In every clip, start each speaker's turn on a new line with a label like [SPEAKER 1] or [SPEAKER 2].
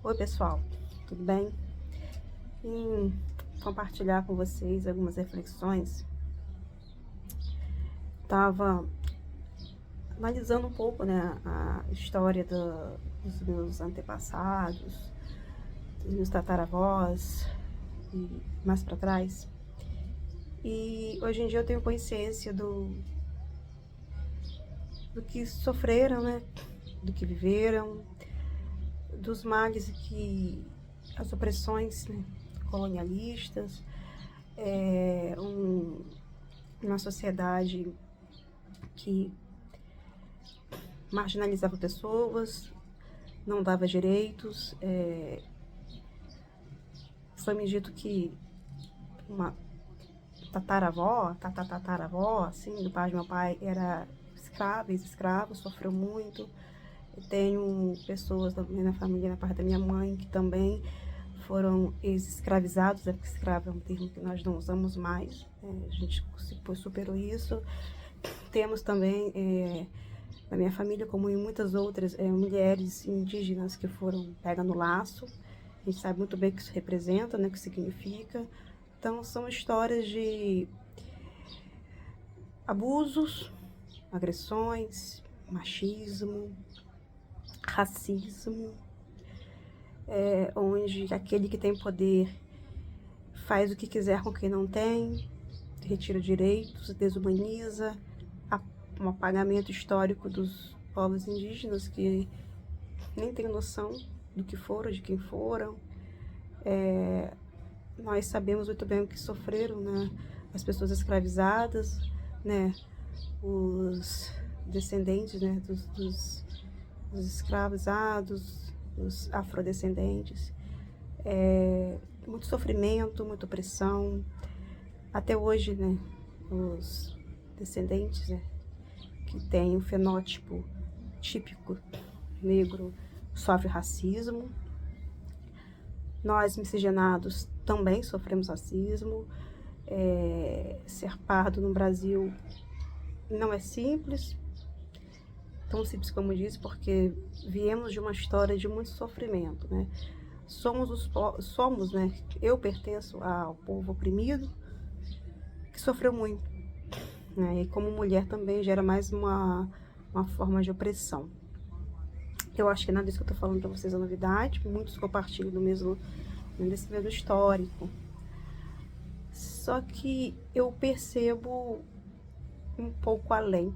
[SPEAKER 1] Oi pessoal, tudo bem? Vim compartilhar com vocês algumas reflexões. Estava analisando um pouco, né, a história dos meus antepassados, dos meus tataravós e mais para trás. E hoje em dia eu tenho consciência do que sofreram, né, do que viveram, dos males que as opressões, né, colonialistas, uma sociedade que marginalizava pessoas, não dava direitos. Foi me dito que uma tataravó, assim, do pai de meu pai, era escrava, ex-escravo, sofreu muito. Eu tenho pessoas também na família, na parte da minha mãe, que também foram ex-escravizados, porque escravo é um termo que nós não usamos mais, a gente superou isso. Temos também na minha família, como em muitas outras, mulheres indígenas que foram pegas no laço. A gente sabe muito bem o que isso representa, né, o que significa. Então, são histórias de abusos, agressões, machismo, racismo, onde aquele que tem poder faz o que quiser com quem não tem, retira direitos, desumaniza, um apagamento histórico dos povos indígenas que nem têm noção do que foram, de quem foram. Nós sabemos muito bem o que sofreram, né, as pessoas escravizadas, né, os descendentes, né, dos escravizados, os afrodescendentes. Muito sofrimento, muita opressão. Até hoje, né, os descendentes, né, que têm o fenótipo típico negro sofrem racismo. Nós, miscigenados, também sofremos racismo. Ser pardo no Brasil não é simples, tão simples como disse, porque viemos de uma história de muito sofrimento, né? Somos, né? Eu pertenço ao povo oprimido que sofreu muito, né? E como mulher também gera mais uma forma de opressão. Eu acho que nada disso que eu tô falando para vocês é novidade, muitos compartilham desse mesmo histórico. Só que eu percebo um pouco além,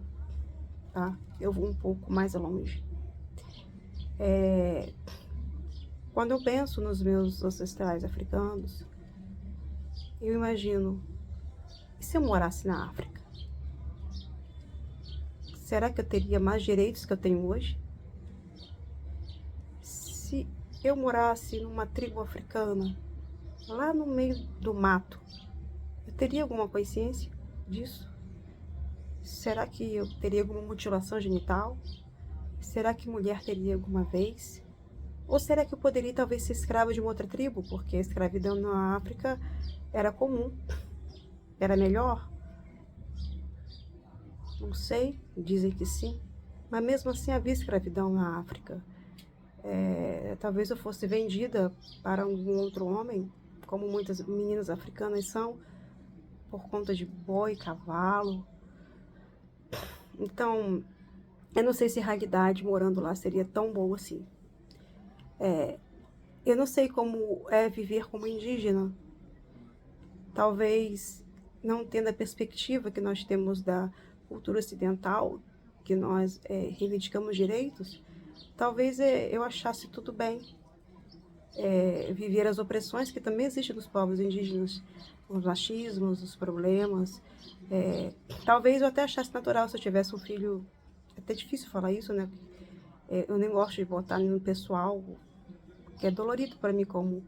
[SPEAKER 1] tá? Eu vou um pouco mais longe. Quando eu penso nos meus ancestrais africanos, eu imagino, e se eu morasse na África? Será que eu teria mais direitos que eu tenho hoje? Se eu morasse numa tribo africana, lá no meio do mato, eu teria alguma consciência disso? Será que eu teria alguma mutilação genital? Será que mulher teria alguma vez? Ou será que eu poderia talvez ser escrava de uma outra tribo? Porque a escravidão na África era comum. Era melhor? Não sei, dizem que sim. Mas mesmo assim havia escravidão na África. Talvez eu fosse vendida para algum outro homem, como muitas meninas africanas são, por conta de boi, cavalo. Então, eu não sei se a realidade morando lá seria tão boa assim. Eu não sei como é viver como indígena. Talvez não tendo a perspectiva que nós temos da cultura ocidental, que nós reivindicamos direitos, talvez eu achasse tudo bem viver as opressões que também existem nos povos indígenas, os machismos, os problemas. Talvez eu até achasse natural se eu tivesse um filho. É até difícil falar isso, né? Eu nem gosto de botar no pessoal, que é dolorido para mim como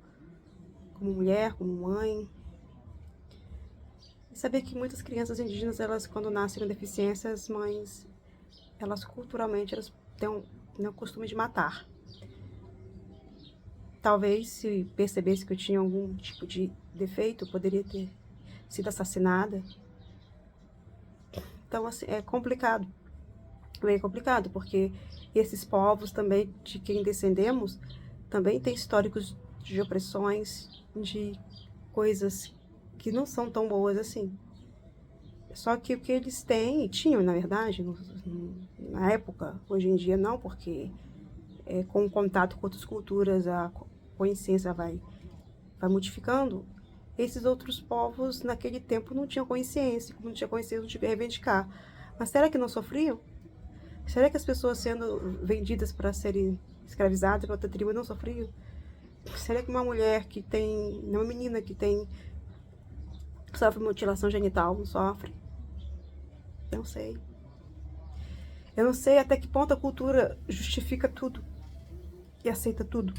[SPEAKER 1] mulher, como mãe. E saber que muitas crianças indígenas, elas quando nascem com deficiência, as mães, elas culturalmente, elas têm o costume de matar. Talvez se percebesse que eu tinha algum tipo de defeito, eu poderia ter sido assassinada. Então, assim, é complicado. Bem complicado, porque esses povos também de quem descendemos também tem históricos de opressões, de coisas que não são tão boas assim. Só que o que eles têm, tinham na verdade, na época, hoje em dia não, porque com o contato com outras culturas a consciência vai modificando. Esses outros povos naquele tempo não tinham consciência, como não tinha consciência, não tinha que reivindicar. Mas será que não sofriam? Será que as pessoas sendo vendidas para serem escravizadas para outra tribo não sofriam? Será que uma mulher que tem, uma menina que tem, sofre mutilação genital, não sofre? Não sei. Eu não sei até que ponto a cultura justifica tudo e aceita tudo.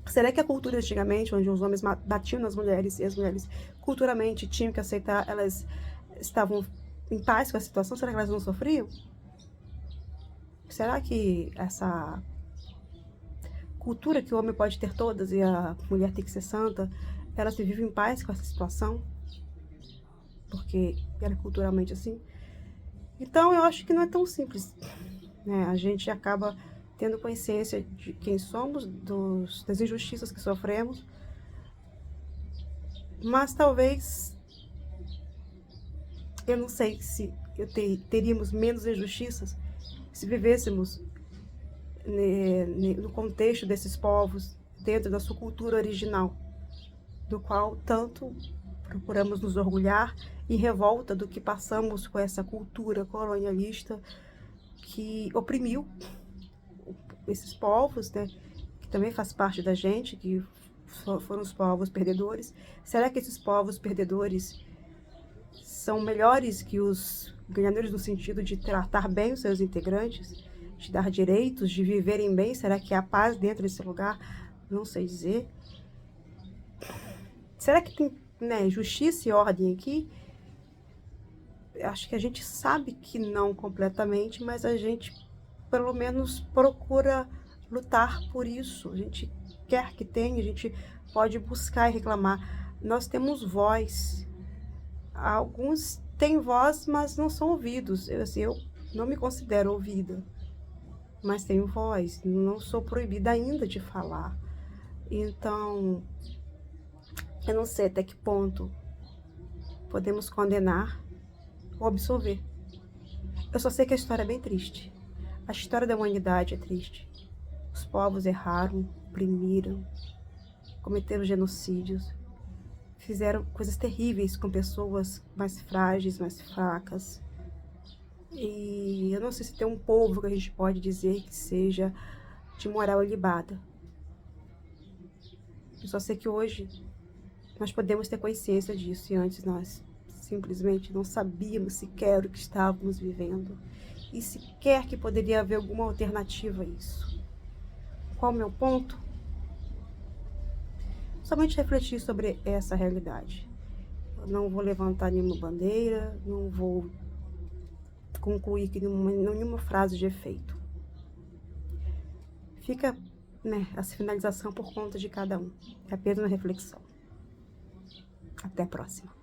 [SPEAKER 1] Será que a cultura antigamente, onde os homens batiam nas mulheres e as mulheres culturalmente tinham que aceitar, elas estavam em paz com a situação? Será que elas não sofriam? Será que essa cultura que o homem pode ter todas e a mulher tem que ser santa, ela se vive em paz com essa situação? Porque era culturalmente assim? Então eu acho que não é tão simples, né? A gente acaba tendo consciência de quem somos, das injustiças que sofremos, mas talvez, eu não sei se teríamos menos injustiças se vivêssemos no contexto desses povos, dentro da sua cultura original, do qual tanto procuramos nos orgulhar, em revolta do que passamos com essa cultura colonialista que oprimiu esses povos, né, que também faz parte da gente, que foram os povos perdedores. Será que esses povos perdedores são melhores que os ganhadores no sentido de tratar bem os seus integrantes, de dar direitos, de viverem bem? Será que há paz dentro desse lugar? Não sei dizer. Será que tem, né, justiça e ordem aqui? Acho que a gente sabe que não completamente, mas a gente pelo menos procura lutar por isso. A gente quer que tenha, a gente pode buscar e reclamar. Nós temos voz. Alguns têm voz, mas não são ouvidos. Eu não me considero ouvida, mas tenho voz. Não sou proibida ainda de falar. Então, eu não sei até que ponto podemos condenar ou absolver. Eu só sei que a história é bem triste. A história da humanidade é triste. Os povos erraram, oprimiram, cometeram genocídios, fizeram coisas terríveis com pessoas mais frágeis, mais fracas. E eu não sei se tem um povo que a gente pode dizer que seja de moral ilibada. Eu só sei que hoje nós podemos ter consciência disso, e antes nós simplesmente não sabíamos sequer o que estávamos vivendo e sequer que poderia haver alguma alternativa a isso. Qual o meu ponto? Somente refletir sobre essa realidade. Eu não vou levantar nenhuma bandeira, não vou concluir que nenhuma frase de efeito. Fica, né, essa finalização por conta de cada um. É apenas uma reflexão. Até a próxima.